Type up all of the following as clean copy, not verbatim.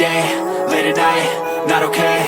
day, late at night, not okay.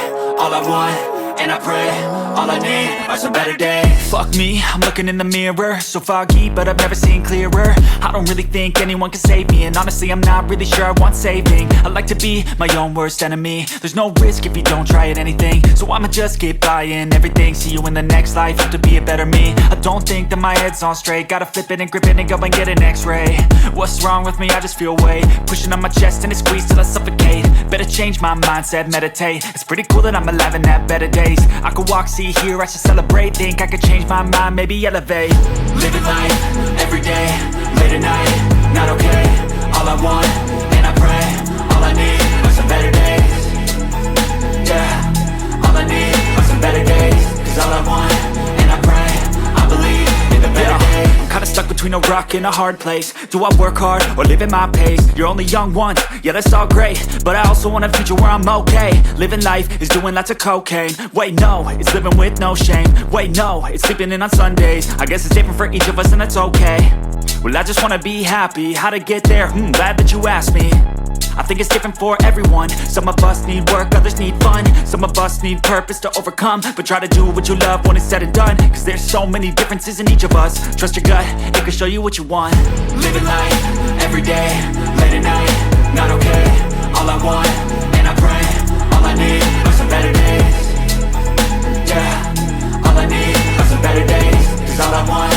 All I want, and I pray, all I need are some better days. Fuck me, I'm looking in the mirror, so foggy, but I've never seen clearer. I don't really think anyone can save me, and honestly I'm not really sure I want saving. I like to be my own worst enemy. There's no risk if you don't try at anything, so I'ma just keep buying everything. See you in the next life, have to be a better me. I don't think that my head's on straight, gotta flip it and grip it and go and get an x-ray. What's wrong with me? I just feel weight pushing on my chest and it squeezes till I suffocate. Better change my mindset, meditate. It's pretty cool that I'm alive and have better days. I could walk, see, hear, I should celebrate. Think I could change my mind, maybe elevate. Living life, every day, late at night, not okay. All I want, and I pray, all I need are some better days. Yeah, all I need are some better days. Cause all I want, and I pray, I believe in the better days. I'm kinda stuck between a rock and a hard place. Do I work hard or live at my pace? You're only young once, yeah that's all great, but I also want a future where I'm okay. Living life is doing lots of cocaine. Wait no, it's living with no shame. Wait no, it's sleeping in on Sundays. I guess it's different for each of us and that's okay. Well I just wanna be happy, how to get there? Glad that you asked me. I think it's different for everyone. Some of us need work, others need fun. Some of us need purpose to overcome. But try to do what you love when it's said and done, cause there's so many differences in each of us. Trust your gut, it can show you what you want. Living life, every day, late at night, not okay. All I want, and I pray, all I need are some better days. Yeah, all I need are some better days. Cause all I want,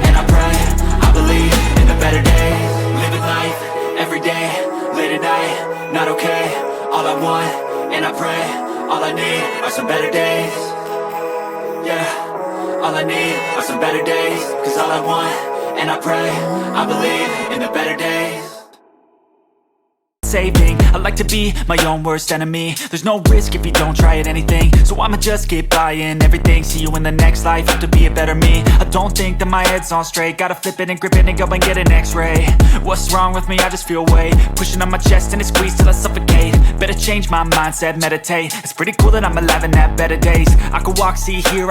and I pray, I believe in the better days. Living life, every day, late at night, not okay. All I want, and I pray, all I need are some better days. Yeah, all I need are some better days. Cause all I want, and I pray, I believe in the better days. Saving, I like to be my own worst enemy. There's no risk if you don't try at anything, so I'ma just keep buying everything. See you in the next life, have to be a better me. I don't think that my head's on straight, gotta flip it and grip it and go and get an x-ray. What's wrong with me? I just feel weight pushing on my chest and it squeezes till I suffocate. Better change my mindset, meditate. It's pretty cool that I'm alive and have better days. I could walk, see, hear, I